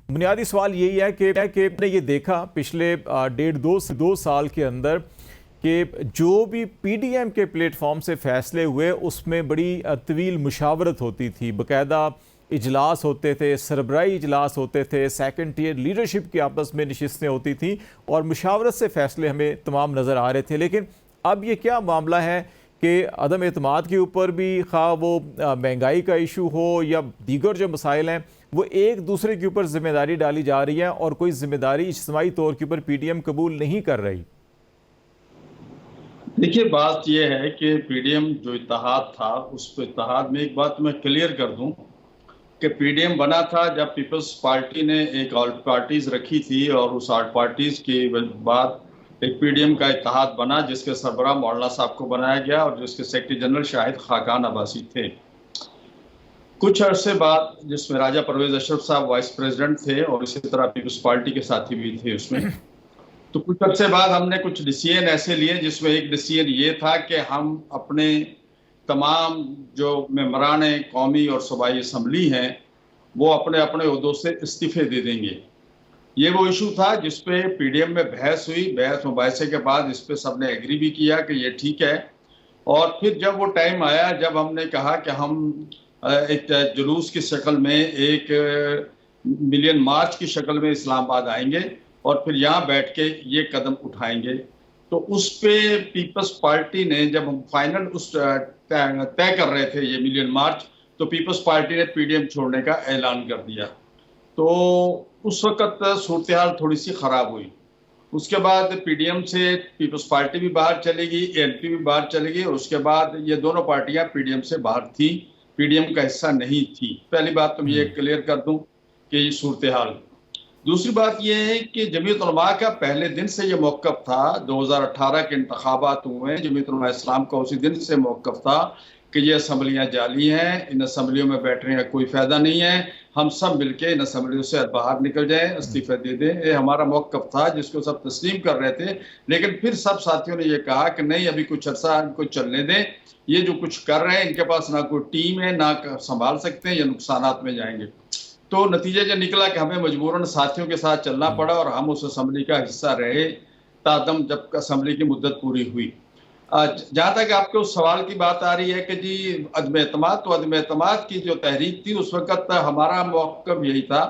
बुनियादी सवाल यही है कि हमने ये देखा पिछले 1.5 से 2 साल के अंदर कि जो भी पीडीएम के प्लेटफॉर्म से फैसले हुए उसमें बड़ी तवील मुशावरत होती थी, बाकायदा इजलास होते थे, सरबराही इजलास होते थे, सेकंड टियर लीडरशिप की आपस में नशिस्तें होती थी और मुशावरत से फैसले हमें तमाम नज़र आ रहे थे। लेकिन अब ये क्या मामला है कि अदम एतमाद के ऊपर भी खा वो महंगाई का इशू हो या दीगर जो मसाइल हैं वो एक दूसरे के ऊपर जिम्मेदारी डाली जा रही है और कोई जिम्मेदारी इज्तिमाई तौर के ऊपर पीडीएम कबूल नहीं कर रही। देखिए, बात यह है कि पीडीएम जो इत्तेहाद था उस इत्तेहाद में एक बात मैं क्लियर कर दूं कि पीडीएम बना था जब पीपल्स पार्टी ने एक ऑल पार्टीज रखी थी और उस ऑल पार्टीज के बाद एक पीडीएम का इत्तेहाद बना जिसके सरबराह मौलाना साहब को बनाया गया और जिसके सेक्रेटरी जनरल शाहिद खाकान अब्बासी थे। कुछ अरसे बाद जिसमें राजा परवेज अशरफ साहब वाइस प्रेसिडेंट थे और इसी तरह पीपल्स पार्टी के साथी भी थे उसमें। तो कुछ अरसे बाद हमने कुछ डिसीजन ऐसे लिए जिसमें एक डिसीजन ये था कि हम अपने तमाम जो मेंबरान कौमी और सूबाई असम्बली हैं वो अपने अपने ओहदों से इस्तीफे दे देंगे। ये वो इशू था जिस पे पीडीएम में बहस हुई, बहस मुबाहिसे के बाद इस पे सबने एग्री भी किया कि ये ठीक है। और फिर जब वो टाइम आया जब हमने कहा कि हम एक जुलूस की शक्ल में एक मिलियन मार्च की शक्ल में इस्लामाबाद आएंगे और फिर यहाँ बैठ के ये कदम उठाएंगे, तो उस पे पीपल्स पार्टी ने जब हम फाइनल उस तय कर रहे थे ये मिलियन मार्च, तो पीपल्स पार्टी ने पीडीएम छोड़ने का ऐलान कर दिया। तो उस वक्त सूरत हाल थोड़ी सी खराब हुई। उसके बाद पीडीएम से पीपल्स पार्टी भी बाहर चलेगी, एएनपी भी बाहर चलेगी और उसके बाद ये दोनों पार्टियां पीडीएम से बाहर थी, पीडीएम का हिस्सा नहीं थी। पहली बात तो मैं ये क्लियर कर दूं कि ये सूरत हाल। दूसरी बात यह है कि जमीयत उलमा का पहले दिन से ये मौक़िफ़ था, 2018 के इंतखाबात हुए, जमीयत उलमा इस्लाम का उसी दिन से मौक़िफ़ था कि ये असम्बलियाँ जाली हैं, इन असम्बलियों में बैठने का कोई फ़ायदा नहीं है, हम सब मिलके इन असम्बलियों से बाहर निकल जाएं, इस्तीफे दे दें। ये हमारा मौक़िफ़ था जिसको सब तस्लीम कर रहे थे। लेकिन फिर सब साथियों ने ये कहा कि नहीं, अभी कुछ अर्सा इनको चलने दें, ये जो कुछ कर रहे हैं इनके पास ना कोई टीम है, ना संभाल सकते हैं, ये नुकसानात में जाएंगे। तो नतीजा जो निकला कि हमें मजबूरन साथियों के साथ चलना पड़ा और हम उस असम्बली का हिस्सा रहे तादम जब असम्बली की मुद्दत पूरी हुई। जहाँ तक आपके उस सवाल की बात आ रही है कि जी अदम एतमाद, तो अदम एतमाद की जो तहरीक थी उस वक्त हमारा मौक़िफ़ यही था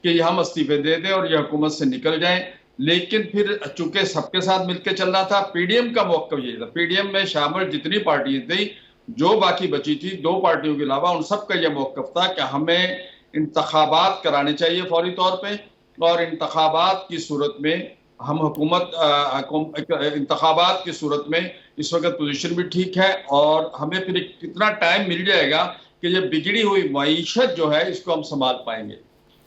कि हम इस्तीफे दे दें और ये हुकूमत से निकल जाएं। लेकिन फिर चूंकि सबके साथ मिलकर चलना था, पीडीएम का मौक़िफ़ यही था। पीडीएम में शामिल जितनी पार्टियां थी, जो बाकी बची थी 2 पार्टियों के अलावा, उन सबका यह मौक़िफ़ था कि हमें इंतखाबात कराने चाहिए फौरी तौर पे और इंतखाबात की सूरत में हम हुकूमत इंतखाबात की सूरत में इस वक्त पोजीशन भी ठीक है और हमें फिर कितना टाइम मिल जाएगा कि ये बिगड़ी हुई मईशत जो है इसको हम संभाल पाएंगे।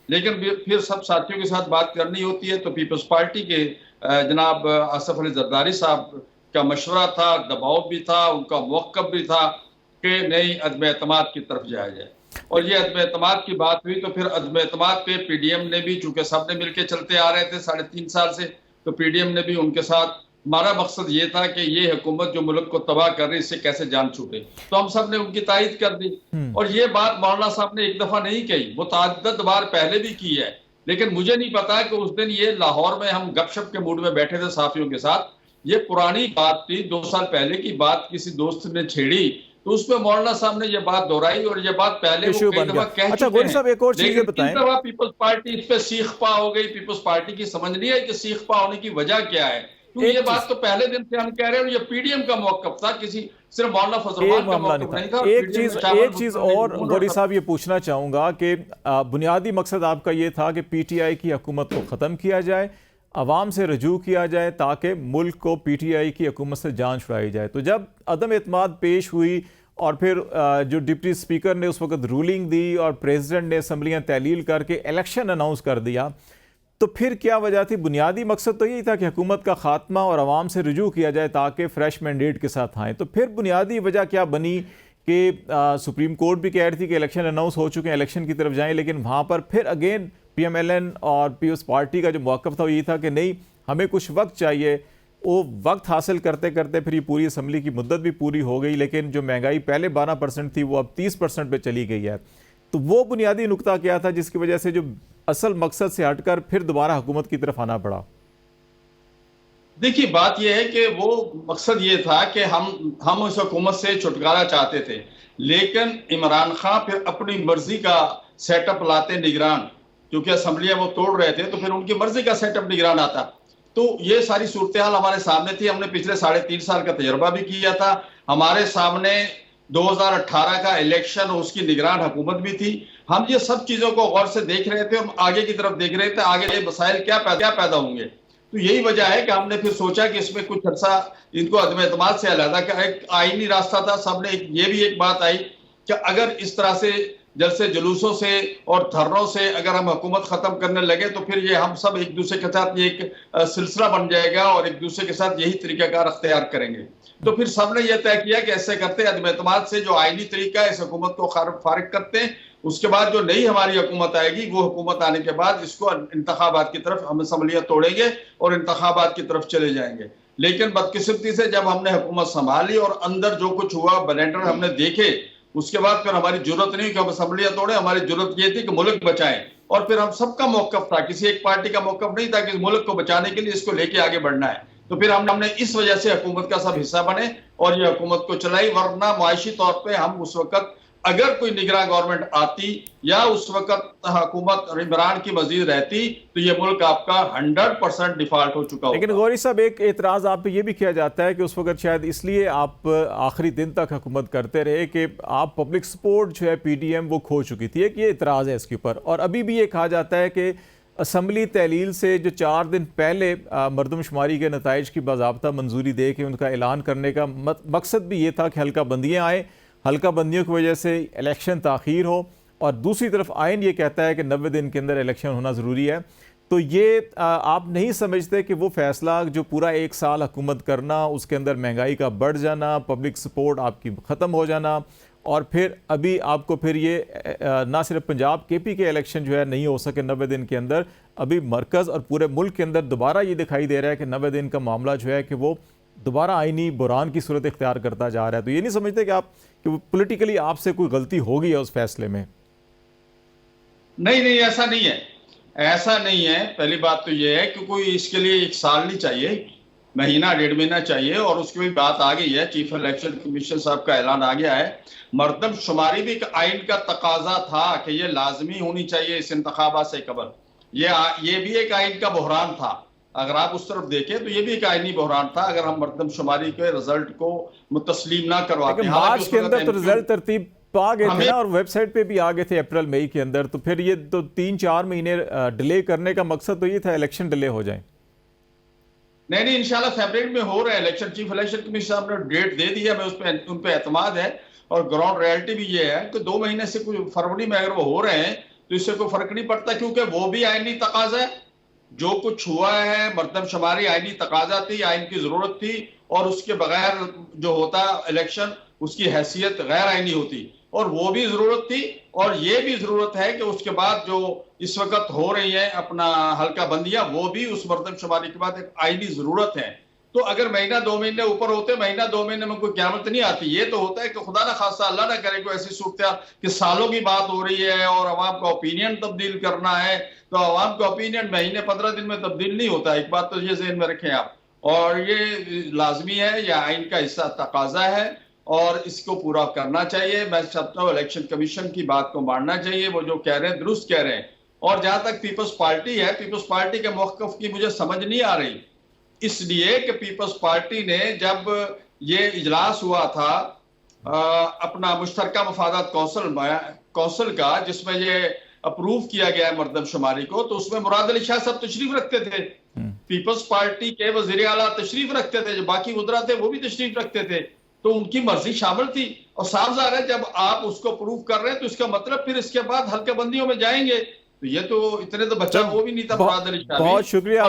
लेकिन फिर सब साथियों के साथ बात करनी होती है, तो पीपल्स पार्टी के जनाब आसफ अली जरदारी साहब का मशवरा था, दबाव भी था, उनका मौक़िफ़ भी था कि नहीं, अदम एतमाद की तरफ जाया जाए। और ये अदम एतमाद की बात हुई तो फिर अदम एतमाद पे पीडीएम ने भी, चूंकि सब ने मिलकर चलते आ रहे थे 3.5 साल से, तो पीडीएम ने भी उनके साथ, हमारा मकसद ये था कि ये हुकूमत जो मुल्क को तबाह कर रही है इससे कैसे जान छूटे, तो हम सब ने उनकी तायद कर दी। और ये बात मौलाना साहब ने एक दफा नहीं कही, मुतअद्दिद बार पहले भी की है। लेकिन मुझे नहीं पता कि उस दिन ये लाहौर में हम गपशप के मूड में बैठे थे साथियों के साथ, ये पुरानी बात थी, 2 साल पहले की बात किसी दोस्त ने छेड़ी, तो उसमें मौलाना साहब ने ये बात दोहराई और ये बात पहले वो कई दफा कह चुके हैं। साहब एक और चीज बताएं। दफा पीपल्स पार्टी इस पे सीख पा हो गई, पीपल्स पार्टी की समझ नहीं है कि सीख पा होने की वजह क्या है। तो ये बात तो पहले दिन से हम कह रहे हैं, और ये पीडीएम का मौक़िफ़ था, किसी सिर्फ मौलाना फजल का मौक़िफ़ नहीं था। एक चीज और गौरी साहब ये पूछना चाहूंगा कि बुनियादी मकसद आपका ये था कि पीटीआई की हुकूमत को ख़त्म किया जाए, अवाम से रजू किया जाए ताकि मुल्क को पीटीआई की हुकूमत से जान छुड़ाई जाए। तो जब अदम एतमाद पेश हुई और फिर जो डिप्टी स्पीकर ने उस वक्त रूलिंग दी और प्रेसिडेंट ने असम्बलियाँ तहलील करके इलेक्शन अनाउंस कर दिया, तो फिर क्या वजह थी? बुनियादी मकसद तो यही था कि हुकूमत का खात्मा और अवाम से रजू किया जाए ताकि फ्रेश मैंडेट के साथ आएँ। तो फिर बुनियादी वजह क्या बनी कि सुप्रीम कोर्ट भी कह रही थी कि इलेक्शन अनाउंस हो चुके हैं, इलेक्शन की तरफ जाएँ, लेकिन वहाँ पर फिर अगेन पीएमएलएन और पीपल्स पार्टी का जो मौक़िफ़ था वो यही था कि नहीं, हमें कुछ वक्त चाहिए। वो वक्त हासिल करते करते फिर ये पूरी असम्बली की मुद्दत भी पूरी हो गई, लेकिन जो महंगाई पहले 12% थी वो अब 30% पे चली गई है। तो वो बुनियादी नुकता क्या था जिसकी वजह से जो असल मकसद से हटकर फिर दोबारा हुकूमत की तरफ आना पड़ा? देखिए, बात यह है कि वो मकसद ये था कि हम उस हुकूमत से छुटकारा चाहते थे, लेकिन इमरान खान फिर अपनी मर्जी का सेटअप लाते निगरान, क्योंकि असम्बलियां वो तोड़ रहे थे, तो फिर उनकी मर्जी का सेटअप निगरान आता। तो ये सारी सूरत हाल हमारे सामने थी। हमने पिछले 3.5 साल का तजर्बा भी किया था। हमारे सामने 2018 का इलेक्शन, उसकी निगरान हुकूमत भी थी। हम ये सब चीजों को गौर से देख रहे थे, हम आगे की तरफ देख रहे थे, आगे ये मसाइल क्या पैदा होंगे। तो यही वजह है कि हमने फिर सोचा कि इसमें कुछ अर्सा इनको अदम एतमाद से अलहदा का एक आईनी रास्ता था। सबने ये भी एक बात आई कि अगर इस तरह से जलसे जुलूसों से और धरनों से अगर हम हुकूमत खत्म करने लगे, तो फिर ये हम सब एक दूसरे के साथ ये एक सिलसिला बन जाएगा और एक दूसरे के साथ यही तरीकाकार अख्तियार करेंगे। तो फिर सबने ये तय किया कि ऐसे करते अदम एतमाद से जो आईनी तरीका है, इस हुकूमत को फारिग करते हैं। उसके बाद जो नई हमारी हुकूमत आएगी, वो हुकूमत आने के बाद इसको इंतखाबात की तरफ हम असम्बलियां तोड़ेंगे और इंतखाबात की तरफ चले जाएंगे। लेकिन बदकिस्मती से जब हमने हुकूमत संभाली और अंदर जो कुछ हुआ, ब्लेंडर हमने देखे, उसके बाद फिर हमारी जरूरत नहीं कि हम असम्बलियां तोड़े। हमारी जरूरत ये थी कि मुल्क बचाएं। और फिर हम सबका मौकफ था, किसी एक पार्टी का मौकफ नहीं था कि मुल्क को बचाने के लिए इसको लेके आगे बढ़ना है। तो फिर हमने इस वजह से हुकूमत का सब हिस्सा बने और ये हुकूमत को चलाई। वरना मुआशी तौर पर हम उस वक्त, अगर कोई निगरान गवर्नमेंट आती या उस वक्त हुकूमत इमरान की मजीद रहती, तो ये मुल्क आपका 100% डिफॉल्ट हो चुका होता। लेकिन गौरी साहब, एक एतराज़ आप पे ये भी किया जाता है कि उस वक्त शायद इसलिए आप आखिरी दिन तक हुकूमत करते रहे कि आप पब्लिक सपोर्ट जो है PDM वो खो चुकी थी। एक ये एतराज़ है इसके ऊपर। और अभी भी ये कहा जाता है कि असम्बली तहलील से जो 4 दिन पहले मरदमशुमारी के नताइज की बाज़ाब्ता मंजूरी दे के उनका ऐलान करने का मकसद भी ये था कि हल्का बंदियाँ आए, हल्का बंदियों की वजह से इलेक्शन ताख़ीर हो। और दूसरी तरफ आइन ये कहता है कि 90 दिन के अंदर इलेक्शन होना ज़रूरी है। तो ये आप नहीं समझते कि वो फ़ैसला जो पूरा 1 साल हुकूमत करना, उसके अंदर महंगाई का बढ़ जाना, पब्लिक सपोर्ट आपकी ख़त्म हो जाना, और फिर अभी आपको फिर ये ना सिर्फ पंजाब KP के इलेक्शन जो है नहीं हो सके 90 दिन के अंदर, अभी मरकज़ और पूरे मुल्क के अंदर दोबारा ये दिखाई दे रहा है कि 90 दिन का मामला जो है कि वो दोबारा आईनी बुरान की सूरत इख्तियार करता जा रहा है। तो ये नहीं समझते कि पॉलिटिकली आपसे कोई गलती होगी है उस फैसले में? नहीं, ऐसा नहीं है। ऐसा नहीं है। पहली बात तो ये है कि कोई इसके लिए 1 साल नहीं चाहिए, महीना 1.5 महीना चाहिए। और उसकी भी बात आ गई है, चीफ इलेक्शन कमीशन साहब का ऐलान आ गया है। मरदमशुमारी भी एक आइन का तकाजा था कि ये लाजमी होनी चाहिए इस इंतखाबात से कबल। ये भी एक आइन का बहरान था। अगर आप उस तरफ देखें तो ये भी एक आइनी बहरान था, अगर हम मरदमशुमारी के रिजल्ट को तस्लीम ना करवाते। मार्च के अंदर तो रिजल्ट तरतीब आ गए थे ना, और वेबसाइट पे भी आ गए थे अप्रैल मई के अंदर। तो फिर ये तो 3-4 महीने डिले करने का मकसद तो ये था इलेक्शन डिले हो जाए। नहीं, इंशाल्लाह फरवरी में हो रहा है इलेक्शन। चीफ इलेक्शन कमीशन साहब ने डेट दे दी है, उन पे एतमाद है। और ग्राउंड रियलिटी भी ये है कि 2 महीने से कुछ फरवरी में अगर वो हो रहे हैं तो इससे कोई फर्क नहीं पड़ता, क्योंकि वो भी आईनी तकाजा है। जो कुछ हुआ है, मरदमशुमारी आईनी तकाजा थी, आइन की जरूरत थी। और उसके बगैर जो होता इलेक्शन, उसकी हैसियत गैर आईनी होती, और वो भी जरूरत थी। और ये भी जरूरत है कि उसके बाद जो इस वक्त हो रही है अपना हल्का बंदियां, वो भी उस मरदमशुमारी के बाद एक आईनी जरूरत है। तो अगर महीना 2 महीने ऊपर होते, महीना 2 महीने में कोई क़यामत नहीं आती। ये तो होता है कि खुदा ना खासा, अल्लाह ना करे, कोई ऐसी सूरत कि सालों की बात हो रही है और अवाम का ओपिनियन तब्दील करना है। तो अवाम का ओपिनियन महीने 15 दिन में तब्दील नहीं होता। एक बात तो ये ज़हन में रखें आप। और ये लाजमी है, यह आइन का हिस्सा तकाजा है और इसको पूरा करना चाहिए। मैं चाहता हूँ इलेक्शन कमीशन की बात को मानना चाहिए। वो जो कह रहे हैं दुरुस्त कह रहे हैं। और जहां तक पीपल्स पार्टी है, पीपल्स पार्टी के मौक़िफ़ की मुझे समझ नहीं आ रही, इसलिए कि पीपल्स पार्टी ने जब ये इजलास हुआ था अपना मुश्तरका मफादात कौंसिल का, जिसमें ये अप्रूव किया गया है मरदमशुमारी को, तो उसमें मुराद अली शाह साहब तशरीफ रखते थे। पीपल्स पार्टी के वज़ीर आला तशरीफ रखते थे, जो बाकी वज़रा थे वो भी तशरीफ रखते थे। तो उनकी मर्जी शामिल थी। और साफ ज़ाहिर है जब आप उसको अप्रूव कर रहे हैं तो इसका मतलब फिर इसके बाद हल्का बंदियों में जाएंगे। तो ये तो इतने तो बच्चा वो भी नहीं था मुराद अली शाह। बहुत शुक्रिया।